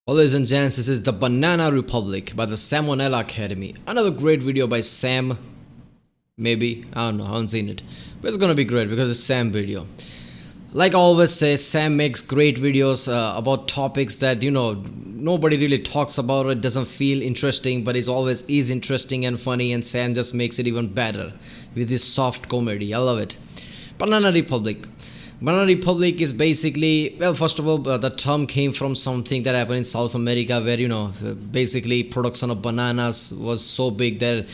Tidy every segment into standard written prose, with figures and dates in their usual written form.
Well, ladies and gents, this is the Banana Republic by the Salmonella Academy. Another great video by Sam. Maybe, I don't know, I haven't seen it. But it's gonna be great because it's Sam video. Like I always say, Sam makes great videos about topics that, nobody really talks about. It doesn't feel interesting, but it always is interesting and funny, and Sam just makes it even better with his soft comedy. I love it. Banana Republic. Banana Republic is basically, well, first of all, the term came from something that happened in South America where, basically production of bananas was so big that,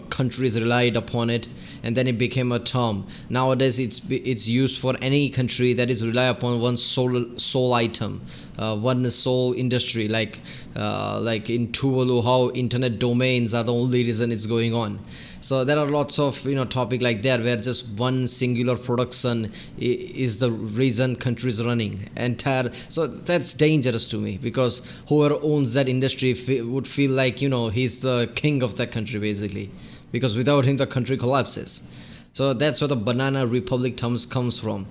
countries relied upon it, and then it became a term. Nowadays, it's used for any country that is rely upon one sole item, one sole industry, like in Tuvalu, how internet domains are the only reason it's going on. So there are lots of topic like that where just one singular production is the reason countries running entire. So that's dangerous to me, because whoever owns that industry would feel like he's the king of that country basically, because without him the country collapses. So that's where the Banana Republic terms comes from.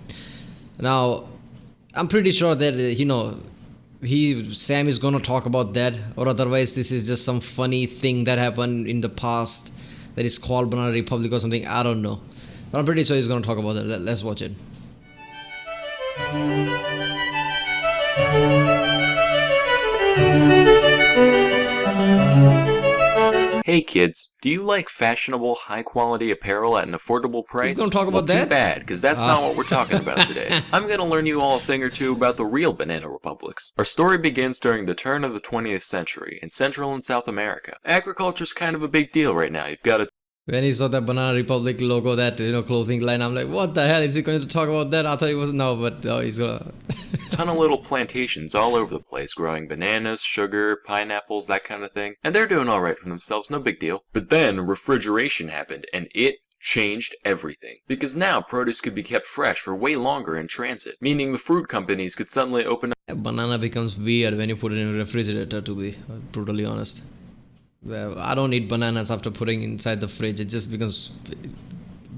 Now I'm pretty sure that Sam is gonna talk about that, or otherwise this is just some funny thing that happened in the past that is called Banana Republic or something. I don't know, but I'm pretty sure he's gonna talk about it. Let's watch it. Hey kids, do you like fashionable, high-quality apparel at an affordable price? He's gonna talk about Too that? bad, because that's not what we're talking about today. I'm gonna learn you all a thing or two about the real banana republics. Our story begins during the turn of the 20th century in Central and South America. Agriculture's kind of a big deal right now. You've got a When he saw that Banana Republic logo, that clothing line, I'm like, what the hell is he going to talk about that? I thought he was no, but he's gonna. ton of little plantations all over the place growing bananas, sugar, pineapples, that kind of thing. And they're doing alright for themselves, no big deal. But then refrigeration happened and it changed everything. Because now produce could be kept fresh for way longer in transit, meaning the fruit companies could suddenly open up. A banana becomes weird when you put it in a refrigerator, to be brutally honest. Well, I don't eat bananas after putting inside the fridge. It just becomes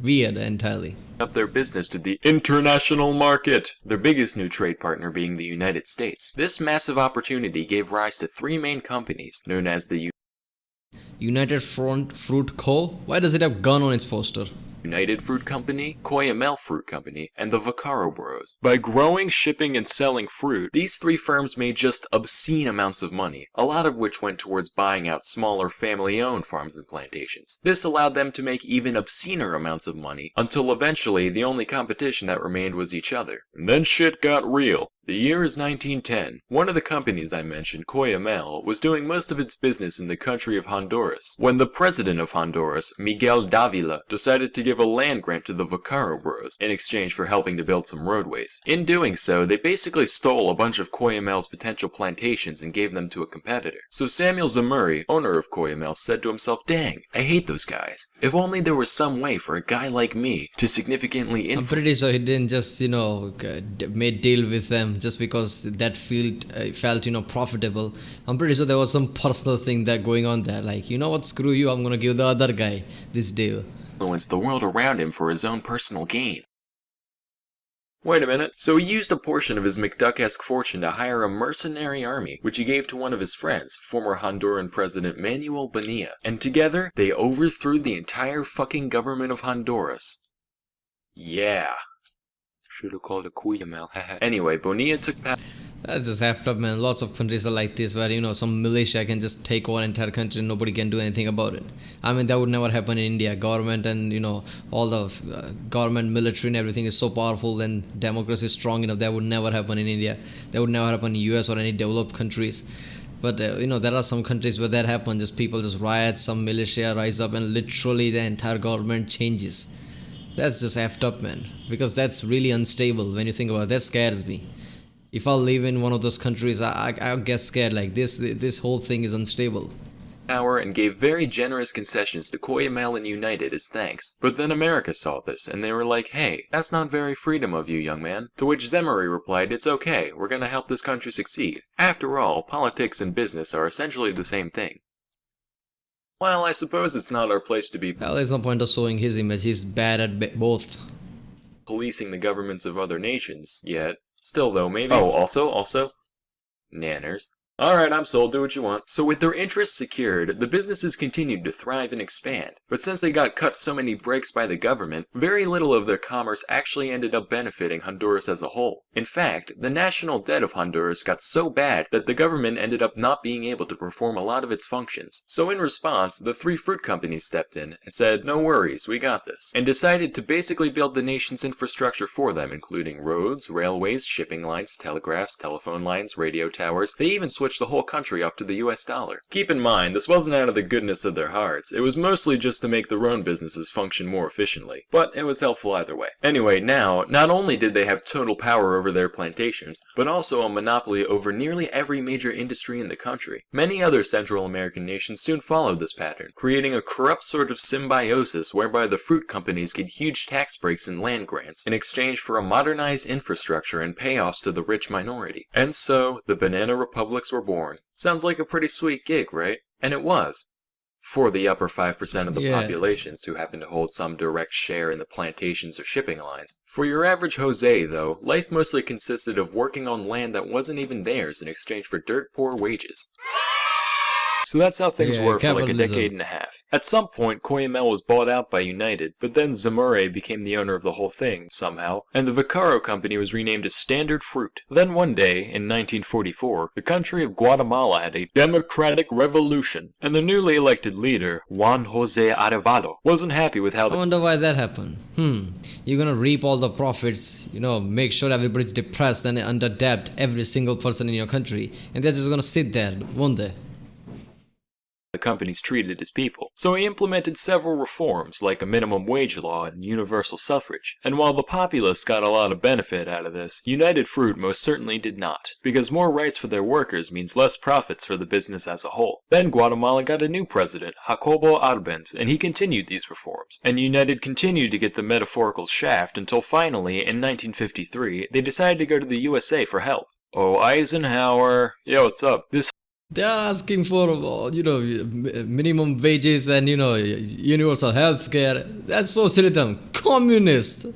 weird entirely. Up their business to the international market, their biggest new trade partner being the United States. This massive opportunity gave rise to three main companies known as the United Front Fruit Co. Why does it have gun on its poster? United Fruit Company, Coyamel Fruit Company, and the Vaccaro Bros. By growing, shipping, and selling fruit, these three firms made just obscene amounts of money, a lot of which went towards buying out smaller family-owned farms and plantations. This allowed them to make even obscener amounts of money, until eventually the only competition that remained was each other. And then shit got real. The year is 1910. One of the companies I mentioned, Coyamel, was doing most of its business in the country of Honduras, when the president of Honduras, Miguel Davila, decided to give a land grant to the Vaccaro Bros in exchange for helping to build some roadways. In doing so, they basically stole a bunch of Coyamel's potential plantations and gave them to a competitor. So Samuel Zamuri, owner of Coyamel, said to himself, dang, I hate those guys. If only there was some way for a guy like me to significantly influence. I'm pretty sure he didn't just, made deal with them just because that field felt profitable. I'm pretty sure there was some personal thing that going on there, like, you know what, screw you, I'm gonna give the other guy this deal. Influence the world around him for his own personal gain. Wait a minute. So he used a portion of his McDuck-esque fortune to hire a mercenary army, which he gave to one of his friends, former Honduran President Manuel Bonilla. And together, they overthrew the entire fucking government of Honduras. Yeah. Should've called it Cuyamel. Anyway, Bonilla took power. That's just effed up, man. Lots of countries are like this, where some militia can just take over an entire country and nobody can do anything about it. I mean, that would never happen in India. Government and all the government, military and everything is so powerful, and democracy is strong enough. That would never happen in India. That would never happen in US or any developed countries. But there are some countries where that happens. Just people just riot, some militia rise up, and literally the entire government changes. That's just effed up, man. Because that's really unstable when you think about it. That scares me. If I live in one of those countries, I'll get scared. Like this whole thing is unstable. Power and gave very generous concessions to Coyamel and United as thanks. But then America saw this, and they were like, hey, that's not very freedom of you, young man. To which Zemmouri replied, it's okay, we're gonna help this country succeed. After all, politics and business are essentially the same thing. Well, I suppose it's not our place to be Well, there's no point of showing his image. He's bad at both. Policing the governments of other nations, yet. Still though, maybe. Oh, also, nanners. Alright, I'm sold, do what you want. So with their interests secured, the businesses continued to thrive and expand. But since they got cut so many breaks by the government, very little of their commerce actually ended up benefiting Honduras as a whole. In fact, the national debt of Honduras got so bad that the government ended up not being able to perform a lot of its functions. So in response, the three fruit companies stepped in and said, no worries, we got this, and decided to basically build the nation's infrastructure for them, including roads, railways, shipping lines, telegraphs, telephone lines, radio towers. They even switched the whole country off to the US dollar. Keep in mind, this wasn't out of the goodness of their hearts, it was mostly just to make their own businesses function more efficiently, but it was helpful either way. Anyway, now, not only did they have total power over their plantations, but also a monopoly over nearly every major industry in the country. Many other Central American nations soon followed this pattern, creating a corrupt sort of symbiosis whereby the fruit companies get huge tax breaks and land grants in exchange for a modernized infrastructure and payoffs to the rich minority. And so, the banana republics were born. Sounds like a pretty sweet gig, right? And it was. For the upper 5% of the populations who happen to hold some direct share in the plantations or shipping lines. For your average Jose, though, life mostly consisted of working on land that wasn't even theirs in exchange for dirt poor wages. So that's how things were for like a decade and a half. At some point, Coyamel was bought out by United, but then Zamore became the owner of the whole thing, somehow, and the Vaccaro company was renamed as Standard Fruit. Then one day, in 1944, the country of Guatemala had a democratic revolution, and the newly elected leader, Juan Jose Arevalo, wasn't happy with how I wonder why that happened. You're gonna reap all the profits, make sure everybody's depressed and under debt, every single person in your country, and they're just gonna sit there, won't they? The companies treated his people. So he implemented several reforms like a minimum wage law and universal suffrage. And while the populace got a lot of benefit out of this, United Fruit most certainly did not, because more rights for their workers means less profits for the business as a whole. Then Guatemala got a new president, Jacobo Arbenz, and he continued these reforms. And United continued to get the metaphorical shaft until finally, in 1953, they decided to go to the USA for help. Oh, Eisenhower. Yo, what's up? They are asking for, minimum wages and, universal health care. That's socialism. Communist.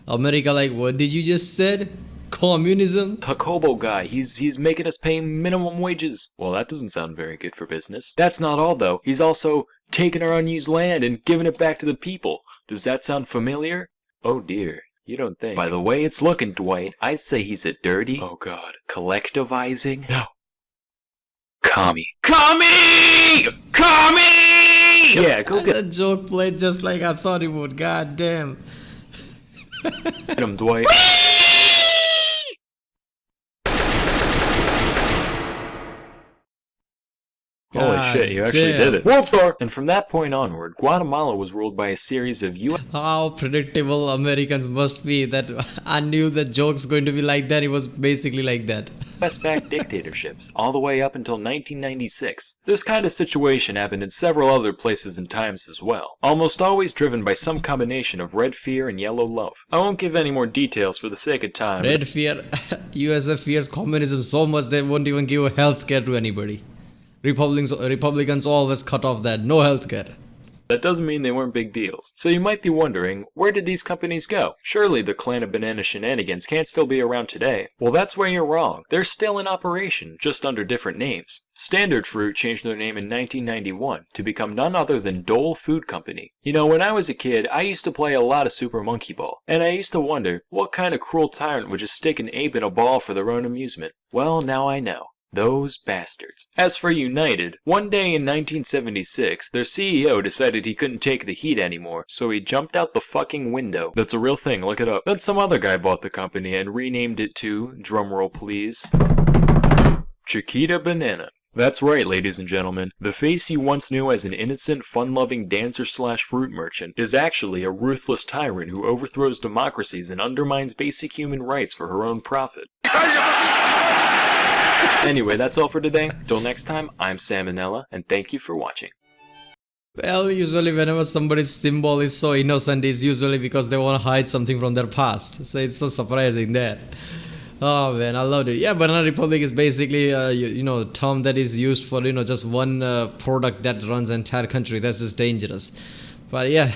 America, like, what did you just said? Communism? Jacobo guy, he's making us pay minimum wages. Well, that doesn't sound very good for business. That's not all, though. He's also taking our unused land and giving it back to the people. Does that sound familiar? Oh dear. You don't think. By the way it's looking, Dwight, I'd say he's a dirty, oh god, collectivizing, no, commie. Yeah, go get that joke played just like I thought it would. God damn. him, Dwight. Holy shit, you actually did it. World Star! And from that point onward, Guatemala was ruled by a series of U.S. How predictable Americans must be that I knew the joke's going to be like that. It was basically like that. US-backed dictatorships, all the way up until 1996. This kind of situation happened in several other places and times as well, almost always driven by some combination of red fear and yellow love. I won't give any more details for the sake of time. Red fear, USA fears communism so much they won't even give health care to anybody. Republicans always cut off that, no health care. That doesn't mean they weren't big deals. So you might be wondering, where did these companies go? Surely the clan of banana shenanigans can't still be around today. Well, that's where you're wrong. They're still in operation, just under different names. Standard Fruit changed their name in 1991 to become none other than Dole Food Company. You know, when I was a kid, I used to play a lot of Super Monkey Ball, and I used to wonder, what kind of cruel tyrant would just stick an ape in a ball for their own amusement? Well, now I know. Those bastards. As for United, one day in 1976, their CEO decided he couldn't take the heat anymore, so he jumped out the fucking window. That's a real thing, look it up. Then some other guy bought the company and renamed it to, drumroll please, Chiquita Banana. That's right, ladies and gentlemen. The face you once knew as an innocent, fun-loving dancer/fruit merchant is actually a ruthless tyrant who overthrows democracies and undermines basic human rights for her own profit. Anyway, that's all for today. Till next time, I'm Sam and Nella, and thank you for watching. Well, usually whenever somebody's symbol is so innocent, it's usually because they want to hide something from their past. So it's so surprising there. Oh man, I loved it. Yeah, Banana Republic is basically a term that is used for just one product that runs the entire country. That's just dangerous. But yeah,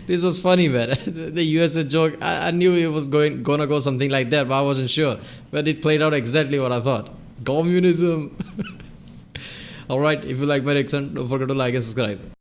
this was funny, man. The USA joke, I knew it was gonna go something like that, but I wasn't sure. But it played out exactly what I thought. Communism. Alright, if you like my reaction, don't forget to like and subscribe.